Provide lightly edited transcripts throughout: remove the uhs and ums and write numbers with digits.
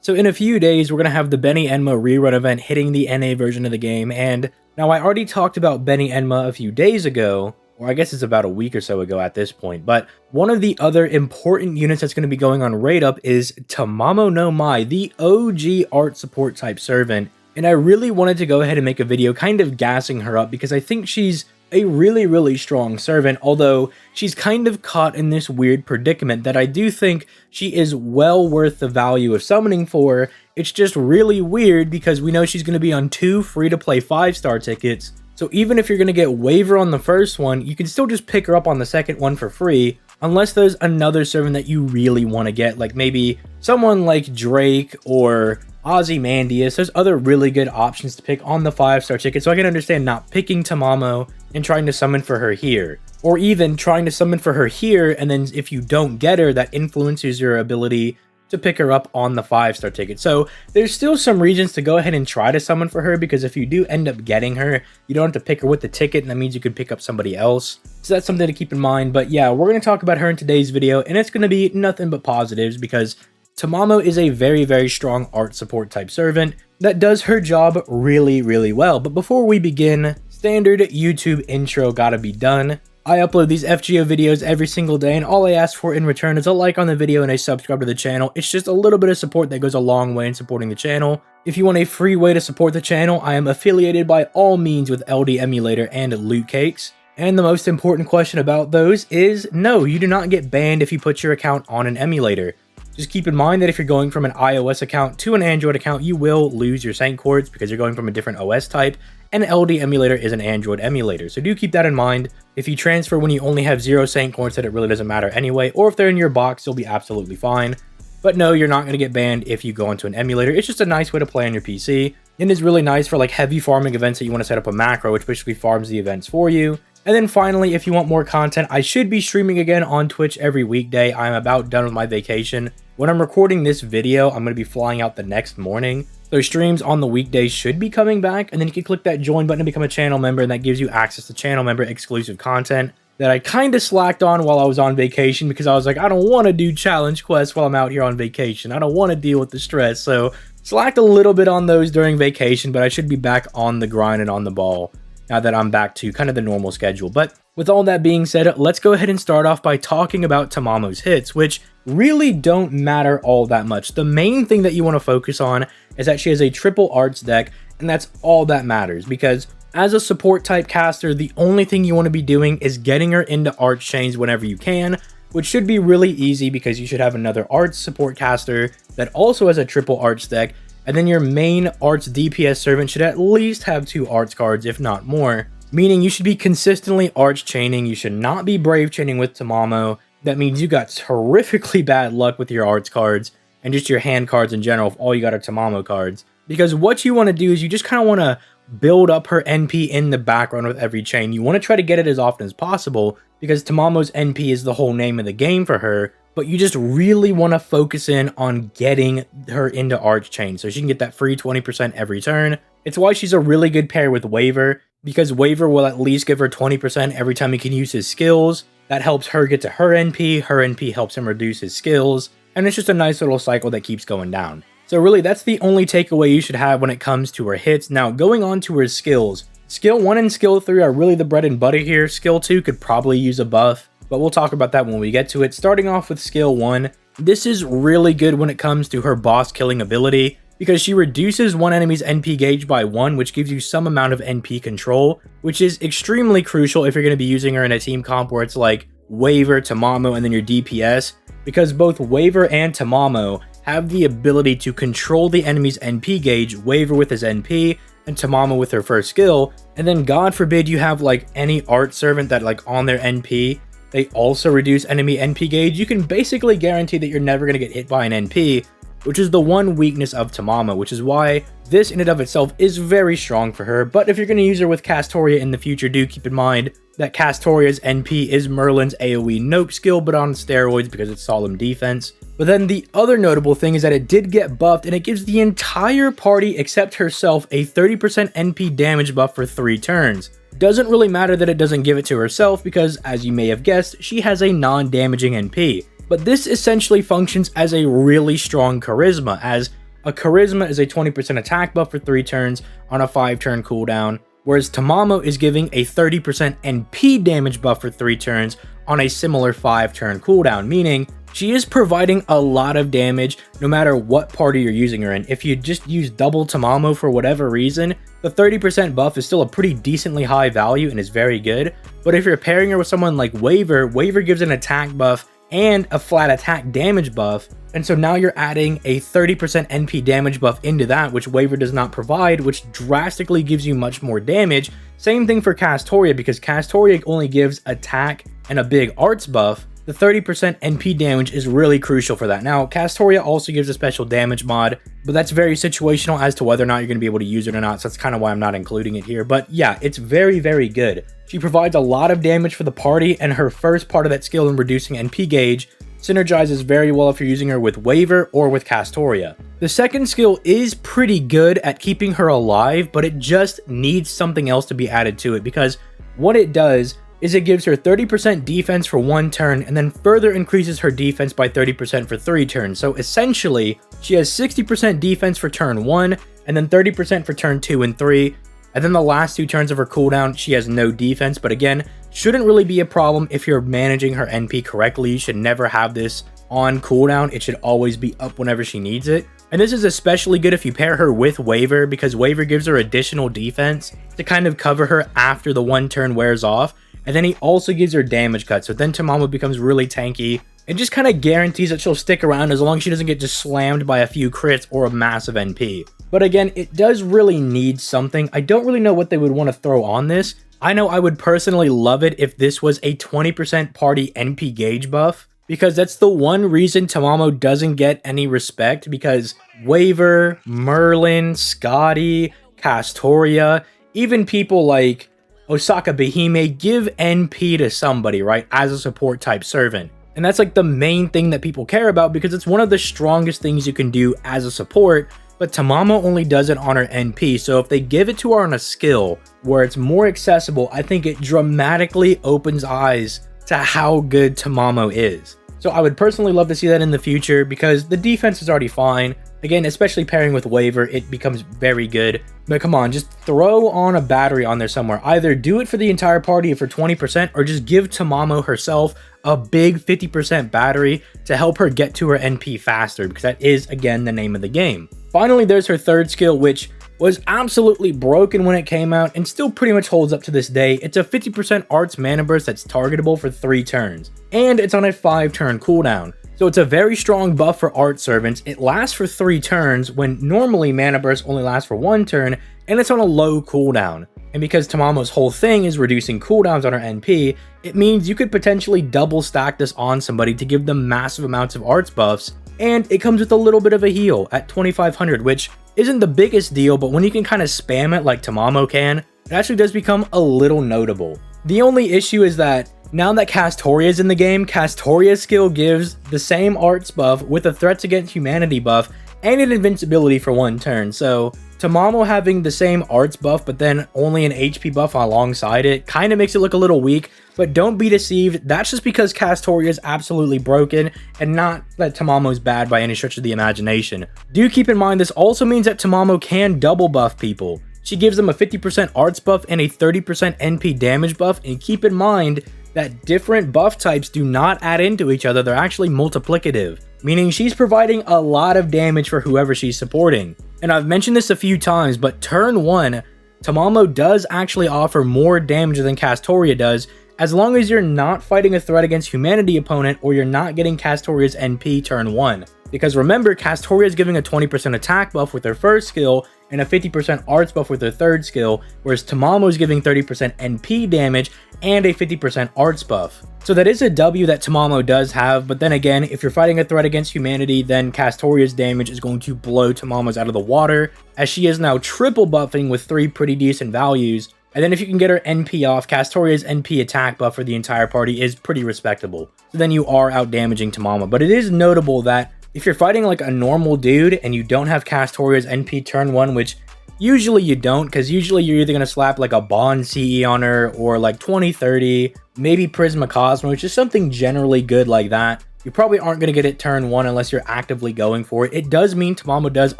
So in a few days, we're going to have the Benny Enma rerun event hitting the NA version of the game, and now I already talked about Benny Enma a few days ago, or I guess it's about a week or so ago at this point, but one of the other important units that's going to be going on Raid Up is Tamamo no Mai, the OG art support type servant, and I really wanted to go ahead and make a video kind of gassing her up because I think she's a really strong servant, although she's kind of caught in this weird predicament that I do think she is well worth the value of summoning for. It's just really weird because we know she's going to be on 2 free-to-play 5-star tickets, so even if you're going to get waiver on the first one, you can still just pick her up on the second one for free, unless there's another servant that you really want to get, like maybe someone like Drake or Ozymandias. There's other really good options to pick on the 5-star ticket, so I can understand not picking Tamamo and trying to summon for her here. Or even trying to summon for her here, and then if you don't get her, that influences your ability to pick her up on the 5-star ticket. So there's still some reasons to go ahead and try to summon for her, because if you do end up getting her, you don't have to pick her with the ticket, and that means you could pick up somebody else. So that's something to keep in mind. But yeah, we're going to talk about her in today's video, and it's going to be nothing but positives, because Tamamo is a very strong art support type servant that does her job really well. But before we begin, standard YouTube intro gotta be done. I upload these FGO videos every single day, and all I ask for in return is a like on the video and a subscribe to the channel. It's just a little bit of support that goes a long way in supporting the channel. If you want a free way to support the channel, I am affiliated by all means with LD Emulator and Loot Cakes. And the most important question about those is, no, you do not get banned if you put your account on an emulator. Just keep in mind that if you're going from an iOS account to an Android account, you will lose your sync cords because you're going from a different OS type, and LD Emulator is an Android emulator. So do keep that in mind. If you transfer when you only have 0 sync cords, then it really doesn't matter anyway, or if they're in your box, they'll be absolutely fine. But no, you're not going to get banned if you go into an emulator. It's just a nice way to play on your PC, and is really nice for like heavy farming events that you want to set up a macro, which basically farms the events for you. And then finally, if you want more content, I should be streaming again on Twitch every weekday. I'm about done with my vacation. When I'm recording this video, I'm going to be flying out the next morning. So streams on the weekdays should be coming back, and then you can click that join button to become a channel member, and that gives you access to channel member exclusive content that I kind of slacked on while I was on vacation, because I was like, I don't want to do challenge quests while I'm out here on vacation. I don't want to deal with the stress, so slacked a little bit on those during vacation, but I should be back on the grind and on the ball now that I'm back to kind of the normal schedule. But with all that being said, let's go ahead and start off by talking about Tamamo's hits, which really don't matter all that much. The main thing that you want to focus on is that she has a triple arts deck, and that's all that matters, because as a support type caster, the only thing you want to be doing is getting her into arts chains whenever you can, which should be really easy because you should have another arts support caster that also has a triple arts deck, and then your main arts DPS servant should at least have 2 arts cards, if not more, meaning you should be consistently arts chaining. You should not be brave chaining with Tamamo. That means you got terrifically bad luck with your arts cards and just your hand cards in general if all you got are Tamamo cards. Because what you want to do is you just kind of want to build up her NP in the background with every chain. You want to try to get it as often as possible because Tamamo's NP is the whole name of the game for her, but you just really want to focus in on getting her into arts chain so she can get that free 20% every turn. It's why she's a really good pair with Waver, because Waver will at least give her 20% every time he can use his skills. That helps her get to her NP helps him reduce his skills, and it's just a nice little cycle that keeps going down. So really, that's the only takeaway you should have when it comes to her hits. Now, going on to her skills. Skill 1 and Skill 3 are really the bread and butter here. Skill 2 could probably use a buff, but we'll talk about that when we get to it. Starting off with Skill 1, this is really good when it comes to her boss killing ability, because she reduces one enemy's NP gauge by 1, which gives you some amount of NP control, which is extremely crucial if you're going to be using her in a team comp where it's like Waver, Tamamo, and then your DPS, because both Waver and Tamamo have the ability to control the enemy's NP gauge, Waver with his NP, and Tamamo with her first skill, and then God forbid you have like any art servant that like on their NP, they also reduce enemy NP gauge, you can basically guarantee that you're never going to get hit by an NP, which is the one weakness of Tamamo, which is why this in and of itself is very strong for her. But if you're going to use her with Castoria in the future, do keep in mind that Castoria's NP is Merlin's AoE Nope skill, but on steroids because it's solemn defense. But then the other notable thing is that it did get buffed, and it gives the entire party except herself a 30% NP damage buff for 3 turns. Doesn't really matter that it doesn't give it to herself because, as you may have guessed, she has a non-damaging NP. But this essentially functions as a really strong charisma, as a charisma is a 20% attack buff for 3 turns on a 5-turn cooldown, whereas Tamamo is giving a 30% NP damage buff for 3 turns on a similar 5-turn cooldown, meaning she is providing a lot of damage no matter what party you're using her in. If you just use double Tamamo for whatever reason, the 30% buff is still a pretty decently high value and is very good. But if you're pairing her with someone like Waver, Waver gives an attack buff and a flat attack damage buff, and so now you're adding a 30% NP damage buff into that, which Waver does not provide, which drastically gives you much more damage. Same thing for Castoria, because Castoria only gives attack and a big arts buff. The 30% NP damage is really crucial for that. Now, Castoria also gives a special damage mod, but that's very situational as to whether or not you're going to be able to use it or not, so that's kind of why I'm not including it here. But yeah, it's very, very good. She provides a lot of damage for the party, and her first part of that skill in reducing NP gauge synergizes very well if you're using her with Waver or with Castoria. The second skill is pretty good at keeping her alive, but it just needs something else to be added to it, because what it does is it gives her 30% defense for 1 turn and then further increases her defense by 30% for 3 turns. So essentially, she has 60% defense for turn 1 and then 30% for turn 2 and 3. And then the last 2 turns of her cooldown, she has no defense. But again, shouldn't really be a problem if you're managing her NP correctly. You should never have this on cooldown. It should always be up whenever she needs it. And this is especially good if you pair her with Waver, because Waver gives her additional defense to kind of cover her after the 1 turn wears off. And then he also gives her damage cut, so then Tamamo becomes really tanky. It just kind of guarantees that she'll stick around as long as she doesn't get just slammed by a few crits or a massive NP. But again, it does really need something. I don't really know what they would want to throw on this. I know I would personally love it if this was a 20% party NP gauge buff, because that's the one reason Tamamo doesn't get any respect, because Waver, Merlin, Scotty, Castoria, even people like Osaka Behime give NP to somebody, right, as a support type servant. And that's like the main thing that people care about, because it's one of the strongest things you can do as a support, but Tamamo only does it on her NP. So if they give it to her on a skill where it's more accessible, I think it dramatically opens eyes to how good Tamamo is. So I would personally love to see that in the future, because the defense is already fine. Again, especially pairing with Waver, it becomes very good. But come on, just throw on a battery on there somewhere. Either do it for the entire party for 20%, or just give Tamamo herself a big 50% battery to help her get to her NP faster, because that is, again, the name of the game. Finally, there's her third skill, which was absolutely broken when it came out and still pretty much holds up to this day. It's a 50% arts mana burst that's targetable for 3 turns, and it's on a 5-turn cooldown. So it's a very strong buff for art servants. It lasts for 3 turns when normally mana burst only lasts for 1 turn, and it's on a low cooldown. And because Tamamo's whole thing is reducing cooldowns on her NP, it means you could potentially double stack this on somebody to give them massive amounts of arts buffs, and it comes with a little bit of a heal at 2500, which isn't the biggest deal, but when you can kind of spam it like Tamamo can, it actually does become a little notable. The only issue is that now that Castoria is in the game, Castoria's skill gives the same arts buff with a threats against humanity buff and an invincibility for 1 turn. So Tamamo having the same arts buff but then only an HP buff alongside it kind of makes it look a little weak, but don't be deceived. That's just because Castoria is absolutely broken and not that Tamamo's bad by any stretch of the imagination. Do keep in mind this also means that Tamamo can double buff people. She gives them a 50% arts buff and a 30% NP damage buff, and keep in mind that different buff types do not add into each other, they're actually multiplicative, meaning she's providing a lot of damage for whoever she's supporting. And I've mentioned this a few times, but turn 1, Tamamo does actually offer more damage than Castoria does, as long as you're not fighting a threat against humanity opponent or you're not getting Castoria's NP turn 1. Because remember, Castoria is giving a 20% attack buff with her first skill and a 50% arts buff with her third skill, whereas Tamamo is giving 30% NP damage and a 50% arts buff. So that is a W that Tamamo does have, but then again, if you're fighting a threat against humanity, then Castoria's damage is going to blow Tamamo's out of the water, as she is now triple buffing with 3 pretty decent values. And then if you can get her NP off, Castoria's NP attack buff for the entire party is pretty respectable. So then you are out damaging Tamamo. But it is notable that if you're fighting like a normal dude and you don't have Castoria's NP turn 1, which usually you don't, because usually you're either going to slap like a Bond CE on her or like 2030, maybe Prisma Cosmo, which is something generally good like that. You probably aren't going to get it turn 1 unless you're actively going for it. It does mean Tamamo does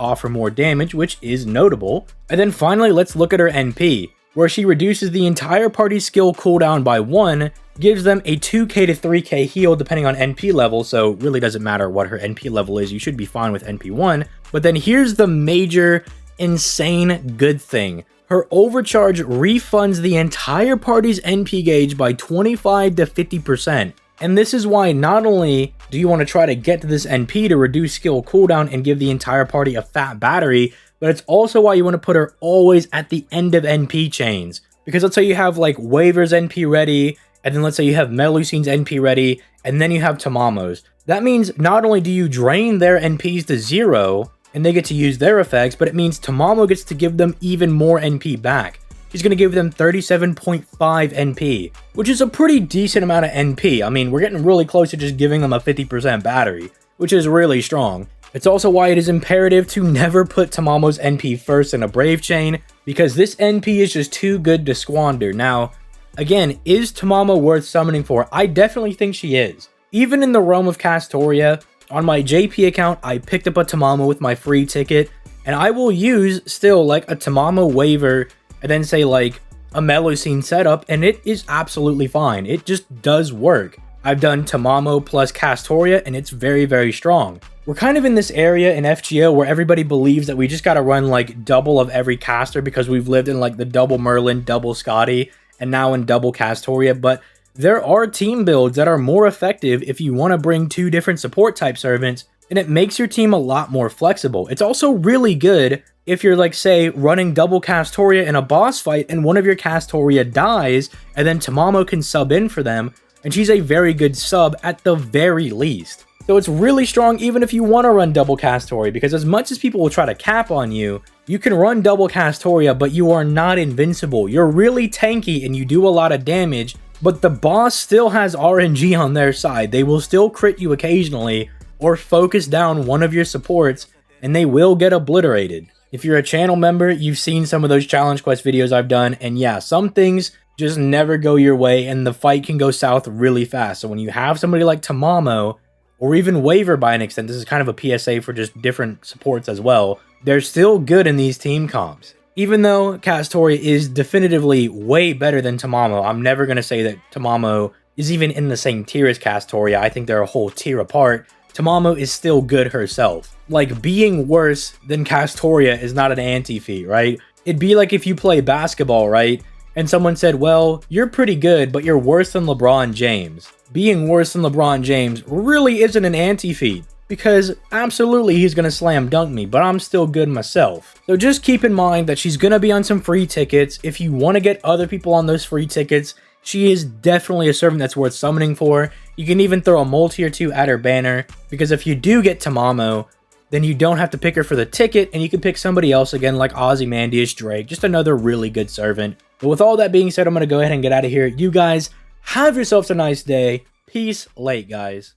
offer more damage, which is notable. And then finally, let's look at her NP, where she reduces the entire party's skill cooldown by 1, gives them a 2k to 3k heal depending on NP level, so really doesn't matter what her NP level is, you should be fine with NP 1. But then here's the major, insane good thing. Her overcharge refunds the entire party's NP gauge by 25 to 50%. And this is why not only do you want to try to get to this NP to reduce skill cooldown and give the entire party a fat battery, but it's also why you want to put her always at the end of NP chains. Because let's say you have like Waver's NP ready, and then let's say you have Melucine's NP ready, and then you have Tamamo's. That means not only do you drain their NPs to 0, and they get to use their effects, but it means Tamamo gets to give them even more NP back. He's going to give them 37.5 NP, which is a pretty decent amount of NP. I mean, we're getting really close to just giving them a 50% battery, which is really strong. It's also why it is imperative to never put Tamamo's NP first in a Brave Chain, because this NP is just too good to squander. Now, again, is Tamamo worth summoning for? I definitely think she is. Even in the realm of Castoria, on my JP account, I picked up a Tamamo with my free ticket, and I will use still like a Tamamo waiver and then say like a Melusine setup, and it is absolutely fine. It just does work. I've done Tamamo plus Castoria, and it's very, very strong. We're kind of in this area in FGO where everybody believes that we just gotta run like double of every caster because we've lived in like the double Merlin, double Scotty, and now in double Castoria, but there are team builds that are more effective if you want to bring 2 different support type servants, and it makes your team a lot more flexible. It's also really good if you're like, say, running double Castoria in a boss fight and one of your Castoria dies, and then Tamamo can sub in for them, and she's a very good sub at the very least. So it's really strong even if you want to run double Castoria, because as much as people will try to cap on you, you can run double Castoria, but you are not invincible. You're really tanky and you do a lot of damage, but the boss still has RNG on their side. They will still crit you occasionally or focus down one of your supports, and they will get obliterated. If you're a channel member, you've seen some of those challenge quest videos I've done, and yeah, some things just never go your way and the fight can go south really fast. So when you have somebody like Tamamo, or even Waver by an extent, this is kind of a PSA for just different supports as well, they're still good in these team comps. Even though Castoria is definitively way better than Tamamo, I'm never going to say that Tamamo is even in the same tier as Castoria. I think they're a whole tier apart. Tamamo is still good herself. Like, being worse than Castoria is not an anti-feat, right? It'd be like if you play basketball, right? And someone said, well, you're pretty good, but you're worse than LeBron James. Being worse than LeBron James really isn't an anti-feat, because absolutely he's going to slam dunk me, but I'm still good myself. So just keep in mind that she's going to be on some free tickets. If you want to get other people on those free tickets, she is definitely a servant that's worth summoning for. You can even throw a multi or 2 at her banner, because if you do get Tamamo, then you don't have to pick her for the ticket, and you can pick somebody else again like Ozymandias, Drake, just another really good servant. But with all that being said, I'm going to go ahead and get out of here. You guys, have yourselves a nice day. Peace late, guys.